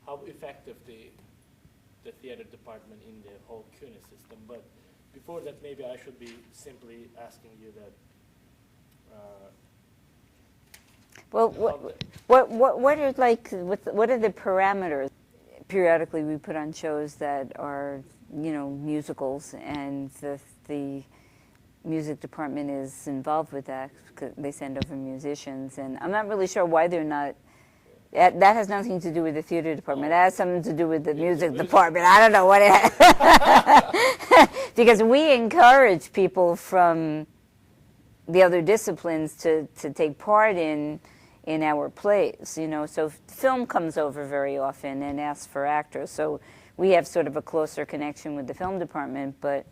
how effective the theater department in the whole CUNY system. But before that, maybe I should be simply asking you that. Well, what are like what are the parameters? Periodically, we put on shows that are musicals, and the music department is involved with that. They send over musicians, and I'm not really sure why they're not. That has nothing to do with the theater department. That has something to do with the music department. I don't know what it has. Because we encourage people from the other disciplines to take part in our plays, So film comes over very often and asks for actors. So we have sort of a closer connection with the film department. But,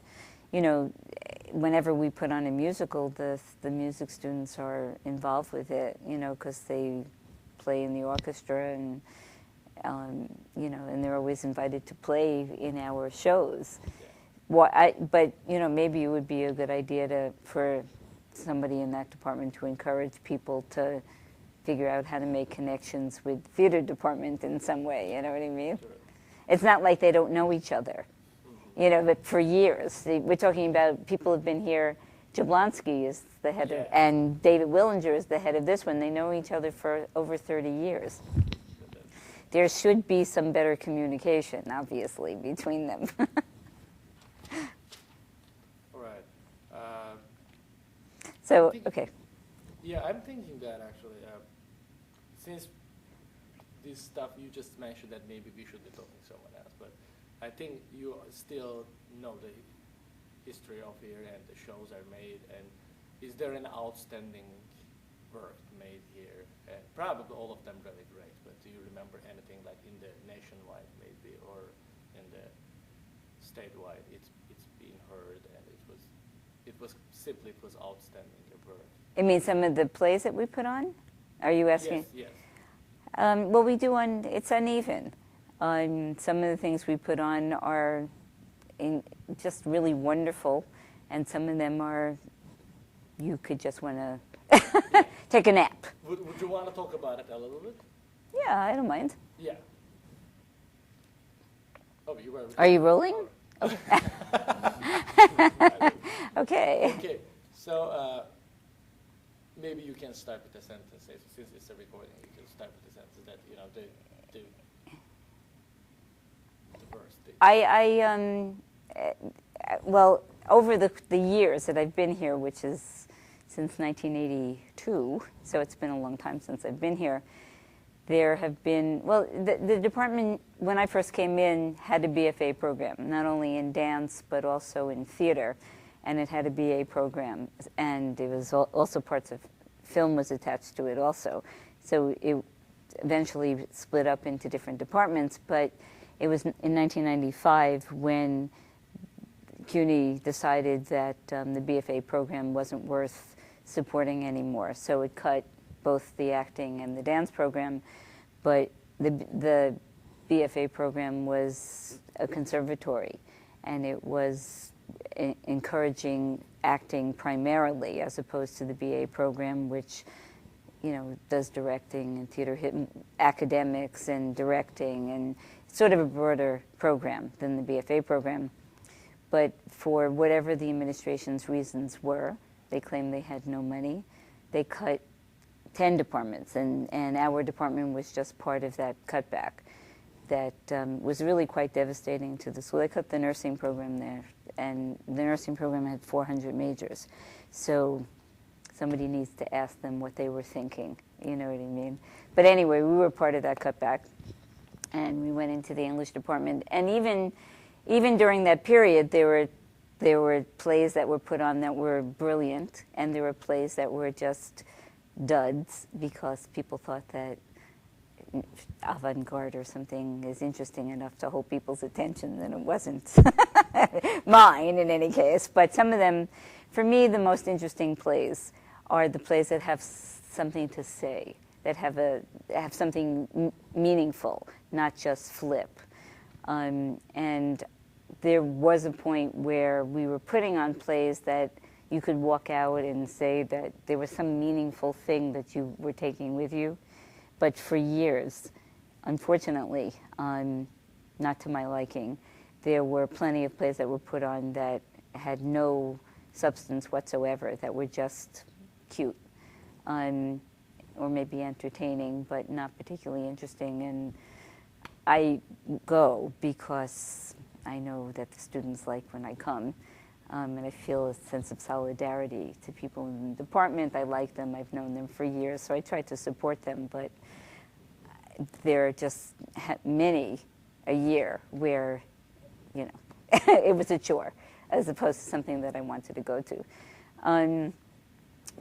whenever we put on a musical, the music students are involved with it, because they play in the orchestra and, and they're always invited to play in our shows. But maybe it would be a good idea for somebody in that department to encourage people to figure out how to make connections with the theater department in some way, you know what I mean? Sure. It's not like they don't know each other, but for years. We're talking about people who've been here. Jablonski is the head of, and David Willinger is the head of this one. They know each other for over 30 years. There should be some better communication, obviously, between them. All right. So, okay. Yeah, I'm thinking that actually, since this stuff you just mentioned that maybe we should be talking to someone else, but I think you still know the history of here and the shows are made, and is there an outstanding work made here? And probably all of them really great, but do you remember anything like in the nationwide maybe, or in the statewide it's being heard and it was outstanding your work? I mean, some of the plays that we put on? Are you asking? Yes. Well, we do it's uneven. Some of the things we put on are just really wonderful, and some of them are, you could just want to take a nap. Would you want to talk about it a little bit? Yeah, I don't mind. Yeah. Oh, you were. Are you rolling? Okay. Okay. Okay. So maybe you can start with the sentence. Since it's a recording, you can start with the sentence that the verse. Well, over the years that I've been here, which is since 1982, so it's been a long time since I've been here, there have been, the department, when I first came in, had a BFA program, not only in dance, but also in theater, and it had a BA program, and it was also parts of film was attached to it also. So it eventually split up into different departments, but it was in 1995 when CUNY decided that the BFA program wasn't worth supporting anymore. So it cut both the acting and the dance program, but the BFA program was a conservatory, and it was encouraging acting primarily, as opposed to the BA program, which does directing and theater academics and directing, and sort of a broader program than the BFA program. But for whatever the administration's reasons were, they claimed they had no money. They cut 10 departments, and our department was just part of that cutback. That was really quite devastating to the school. They cut the nursing program there, and the nursing program had 400 majors. So somebody needs to ask them what they were thinking, you know what I mean? But anyway, we were part of that cutback, and we went into the English department. And even during that period, there were plays that were put on that were brilliant, and there were plays that were just duds because people thought that avant-garde or something is interesting enough to hold people's attention, and it wasn't mine in any case. But some of them, for me, the most interesting plays are the plays that have something to say, that have something meaningful, not just flip. And there was a point where we were putting on plays that you could walk out and say that there was some meaningful thing that you were taking with you. But for years, unfortunately, not to my liking. There were plenty of plays that were put on that had no substance whatsoever, that were just cute, or maybe entertaining, but not particularly interesting. And I go because I know that the students like when I come, and I feel a sense of solidarity to people in the department. I like them. I've known them for years, so I try to support them, but there are just many a year where, you know, it was a chore as opposed to something that I wanted to go to.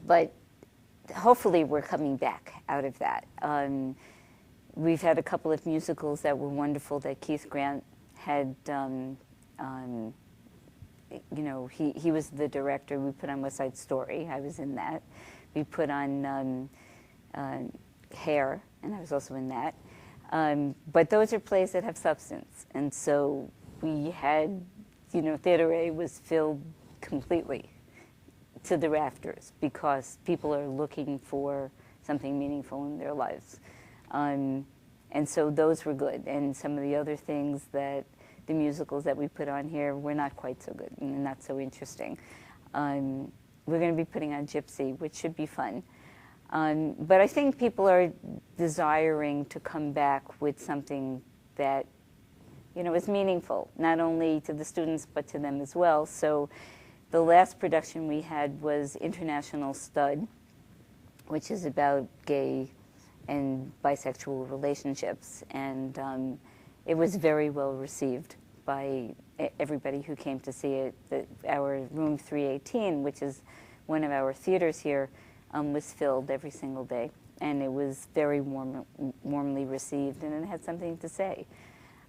But hopefully we're coming back out of that. We've had a couple of musicals that were wonderful that Keith Grant had, you know, he was the director. We put on West Side Story. I was in that. We put on Hair, and I was also in that. But those are plays that have substance. And so we had, you know, Theater A was filled completely to the rafters because people are looking for something meaningful in their lives. And so those were good. And some of the other things that the musicals that we put on here were not quite so good and not so interesting. We're going to be putting on Gypsy, which should be fun. But I think people are desiring to come back with something that, you know, is meaningful, not only to the students, but to them as well. So the last production we had was International Stud, which is about gay and bisexual relationships. And it was very well received by everybody who came to see it. Our room 318, which is one of our theaters here, was filled every single day. And it was very warmly received, and it had something to say.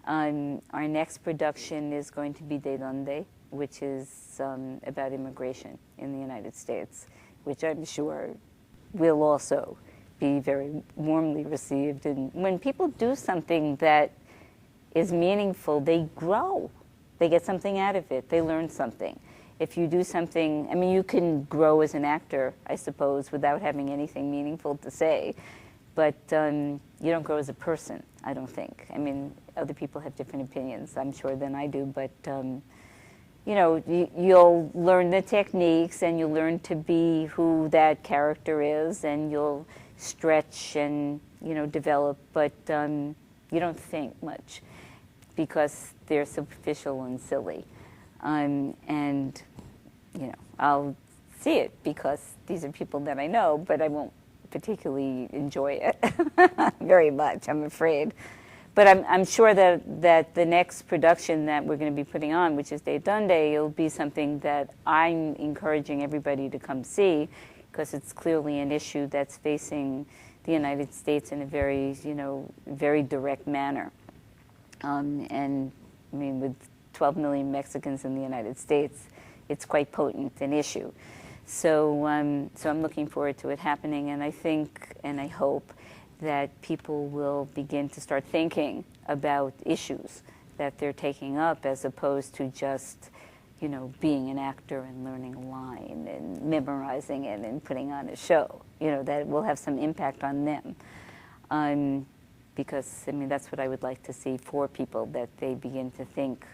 Our next production is going to be De Donde, which is about immigration in the United States, which I'm sure will also be very warmly received. And when people do something that is meaningful, they grow. They get something out of it. They learn something. If you do something, I mean, you can grow as an actor, I suppose, without having anything meaningful to say, but you don't grow as a person, I don't think. I mean, other people have different opinions, I'm sure, than I do, but you know, you'll learn the techniques and you'll learn to be who that character is, and you'll stretch and, you know, develop, but you don't think much because they're superficial and silly. And, you know, I'll see it because these are people that I know, but I won't particularly enjoy it very much, I'm afraid. But I'm sure that the next production that we're going to be putting on, which is De Donde, it'll be something that I'm encouraging everybody to come see, because it's clearly an issue that's facing the United States in a very, you know, very direct manner. And I mean, with 12 million Mexicans in the United States, it's quite potent an issue. So, so I'm looking forward to it happening, and I think and I hope that people will begin to start thinking about issues that they're taking up, as opposed to just, you know, being an actor and learning a line and memorizing it and putting on a show. You know, that will have some impact on them. Because, I mean, that's what I would like to see for people, that they begin to think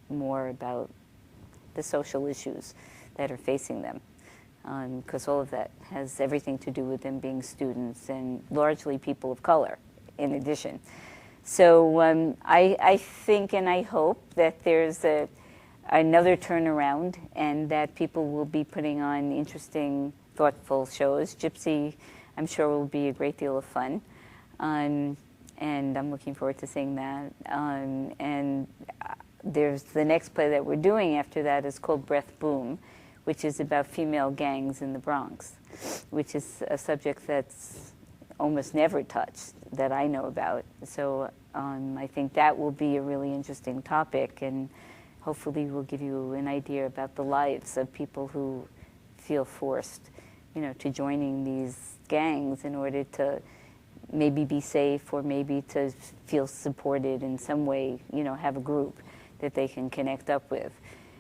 more about the social issues that are facing them. Because all of that has everything to do with them being students, and largely people of color in addition. So I think and I hope that there's another turnaround, and that people will be putting on interesting, thoughtful shows. Gypsy, I'm sure, will be a great deal of fun. And I'm looking forward to seeing that. And there's the next play that we're doing after that is called Breath Boom, which is about female gangs in the Bronx, which is a subject that's almost never touched that I know about. So I think that will be a really interesting topic, and hopefully will give you an idea about the lives of people who feel forced, you know, to joining these gangs in order to maybe be safe, or maybe to feel supported in some way, you know, have a group that they can connect up with.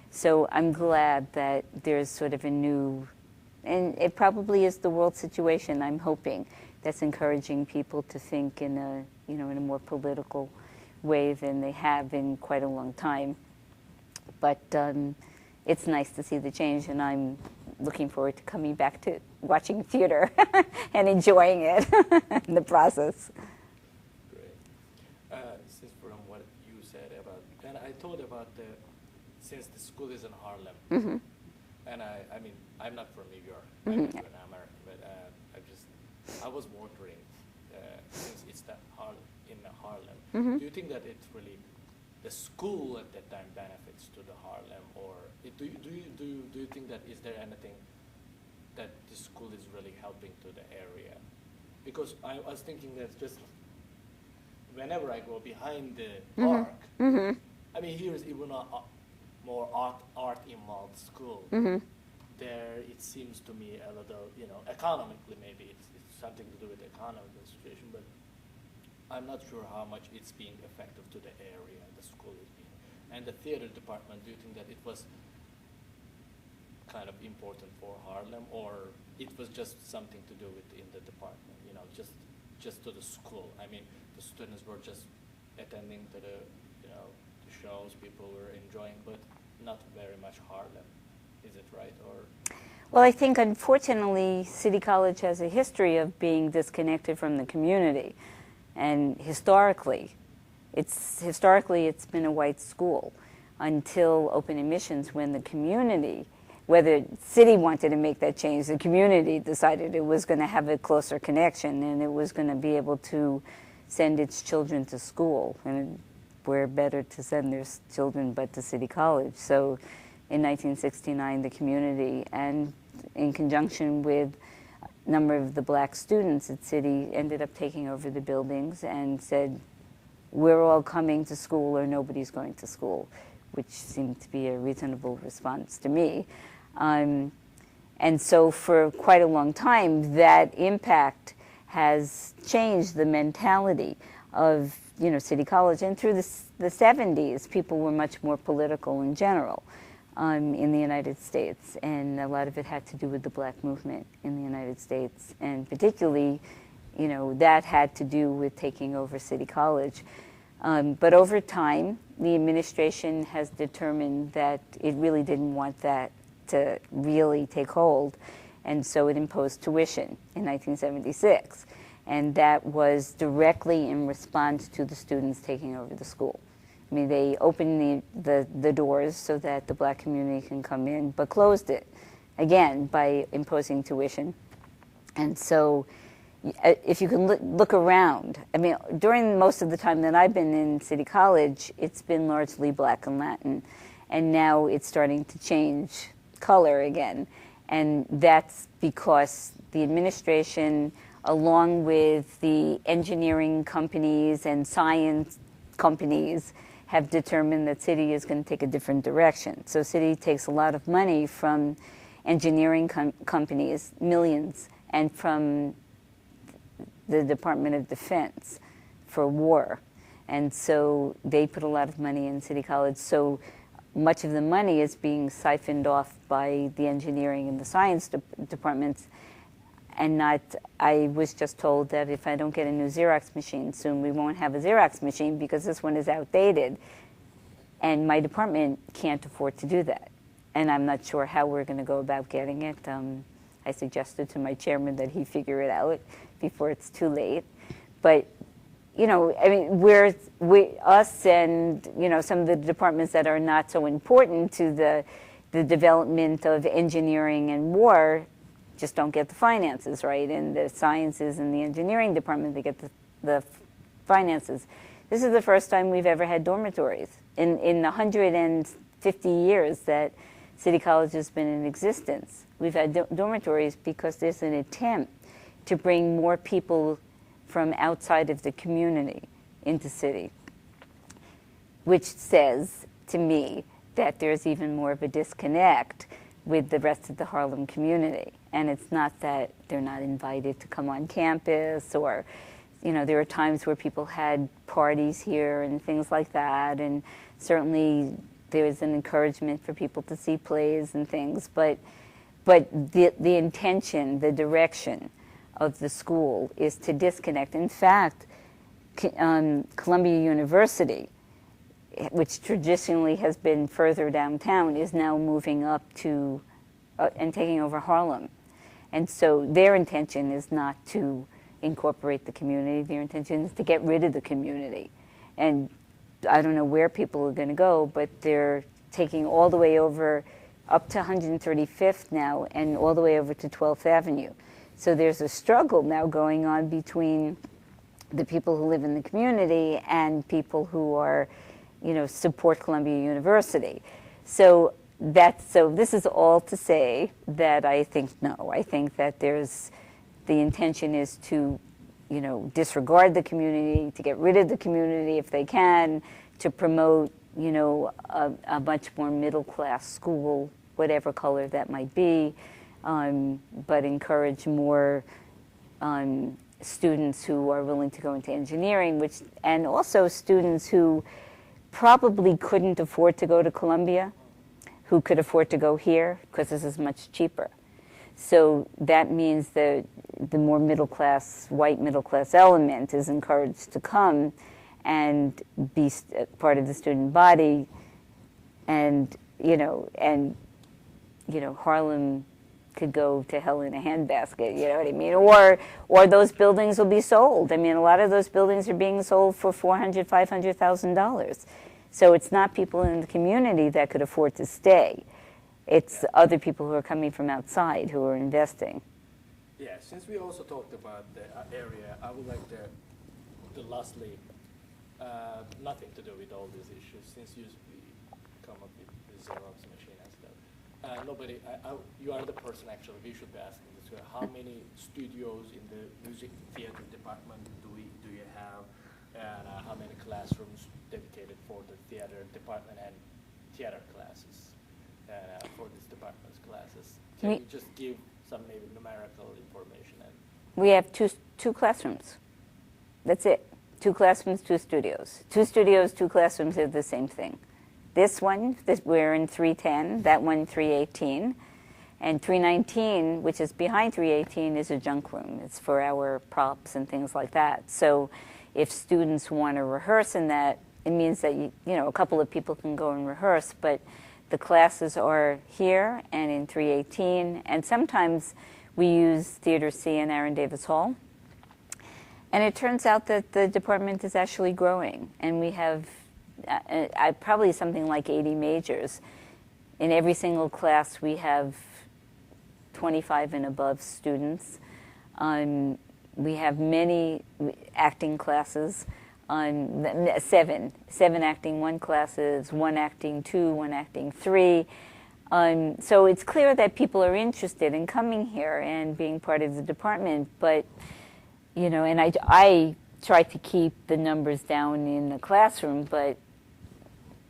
So I'm glad that there's sort of a new, and it probably is the world situation, I'm hoping, that's encouraging people to think in a, in a more political way than they have in quite a long time. But it's nice to see the change, and I'm looking forward to coming back to watching theater and enjoying it in the process. Great. Since from what you said about, and I thought about since the school is in Harlem, Mm-hmm. and I mean, I'm not from New York, Mm-hmm. I'm an American, but I was wondering, since it's in Harlem, Mm-hmm. do you think that it's really the school at that time benefits to the Harlem, or do you think that is there anything that the school is really helping to the area? Because I was thinking that just whenever I go behind the park, Mm-hmm. I mean, here's even a more art involved school. Mm-hmm. There, it seems to me a little, economically maybe it's something to do with the economical situation, but I'm not sure how much it's being effective to the area the school is being. And the theater department, do you think that it was kind of important for Harlem, or it was just something to do with in the department, just to the school? I mean, the students were just attending to the shows, people were enjoying, but not very much Harlem. Is it right, or? Well, I think unfortunately City College has a history of being disconnected from the community. And historically it's been a white school until open admissions, when the community, whether the city wanted to make that change, the community decided it was going to have a closer connection and it was going to be able to send its children to school. And where better to send their children but to City College. So in 1969, the community, and in conjunction with a number of the black students at City, ended up taking over the buildings and said, we're all coming to school or nobody's going to school, which seemed to be a reasonable response to me. And so for quite a long time, that impact has changed the mentality of City College. And through the 70s, people were much more political in general in the United States. And a lot of it had to do with the black movement in the United States. And particularly, that had to do with taking over City College. But over time, the administration has determined that it really didn't want that to really take hold. And so it imposed tuition in 1976. And that was directly in response to the students taking over the school. I mean, they opened the doors so that the black community can come in, but closed it, again, by imposing tuition. And so if you can look around, I mean, during most of the time that I've been in City College, it's been largely black and Latin. And now it's starting to change color again. And that's because the administration, along with the engineering companies and science companies, have determined that City is going to take a different direction. So City takes a lot of money from engineering companies, millions, and from the Department of Defense for war. And so they put a lot of money in City College. So much of the money is being siphoned off by the engineering and the science departments. And I was just told that if I don't get a new Xerox machine soon, we won't have a Xerox machine because this one is outdated. And my department can't afford to do that. And I'm not sure how we're going to go about getting it. I suggested to my chairman that he figure it out before it's too late. But, I mean, us and, some of the departments that are not so important to the development of engineering and war just don't get the finances, right? And the sciences and the engineering department, they get the finances. This is the first time we've ever had dormitories. In 150 years that City College has been in existence, we've had dormitories because there's an attempt to bring more people from outside of the community into City, which says to me that there's even more of a disconnect with the rest of the Harlem community. And it's not that they're not invited to come on campus, or, there are times where people had parties here and things like that. And certainly there is an encouragement for people to see plays and things. But the intention, the direction of the school is to disconnect. In fact, Columbia University, which traditionally has been further downtown, is now moving up to and taking over Harlem. And so their intention is not to incorporate the community. Their intention is to get rid of the community. And I don't know where people are going to go, but they're taking all the way over up to 135th now and all the way over to 12th Avenue. So there's a struggle now going on between the people who live in the community and people who are, support Columbia University. So this is all to say that I think no. I think that the intention is to, disregard the community, to get rid of the community if they can, to promote, a much more middle-class school, whatever color that might be, but encourage more students who are willing to go into engineering, and also students who probably couldn't afford to go to Columbia, who could afford to go here because this is much cheaper. So that means that the more white middle class element is encouraged to come and be part of the student body, and Harlem could go to hell in a handbasket, you know what I mean? Or those buildings will be sold. I mean, a lot of those buildings are being sold for $400,000, $500,000. So it's not people in the community that could afford to stay. It's other people who are coming from outside who are investing. Yeah, since we also talked about the area, I would like to lastly, nothing to do with all these issues, since we come up with the Xerox machine and stuff. You are the person actually, we should be asking this, how many studios in the music theater department do you have, and how many classrooms dedicated for the theater department and theater classes for this department's classes? Can you just give some maybe numerical information? We have two classrooms. That's it. 2 classrooms, 2 studios. 2 studios, 2 classrooms are the same thing. We're in 310, that one 318. And 319, which is behind 318, is a junk room. It's for our props and things like that. So if students want to rehearse in that, it means that a couple of people can go and rehearse, but the classes are here and in 318, and sometimes we use Theater C in Aaron Davis Hall. And it turns out that the department is actually growing, and we have probably something like 80 majors. In every single class, we have 25 and above students. We have many acting classes, 7 acting 1 classes, 1 acting 2, 1 acting 3. So it's clear that people are interested in coming here and being part of the department, but and I try to keep the numbers down in the classroom, but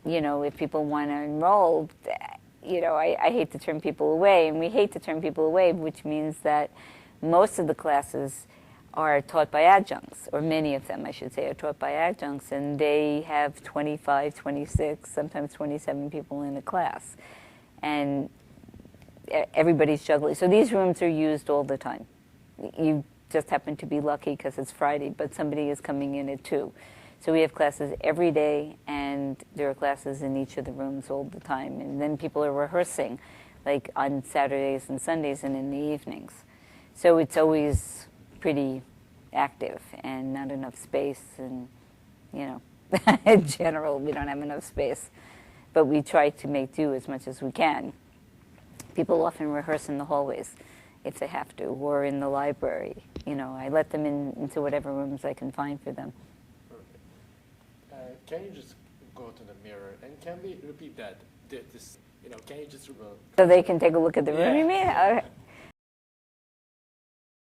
if people want to enroll, I hate to turn people away, and we hate to turn people away, which means that most of the classes are taught by adjuncts, or many of them, I should say, are taught by adjuncts, and they have 25, 26, sometimes 27 people in a class, and everybody's juggling. So these rooms are used all the time. You just happen to be lucky because it's Friday, but somebody is coming in at 2. So we have classes every day, and there are classes in each of the rooms all the time. And then people are rehearsing, like on Saturdays and Sundays and in the evenings. So it's always pretty active and not enough space. And, in general, we don't have enough space. But we try to make do as much as we can. People often rehearse in the hallways if they have to, or in the library. I let them into whatever rooms I can find for them. Can you just go to the mirror, and can we repeat that? Can you just... So they can take a look at the room, you mean?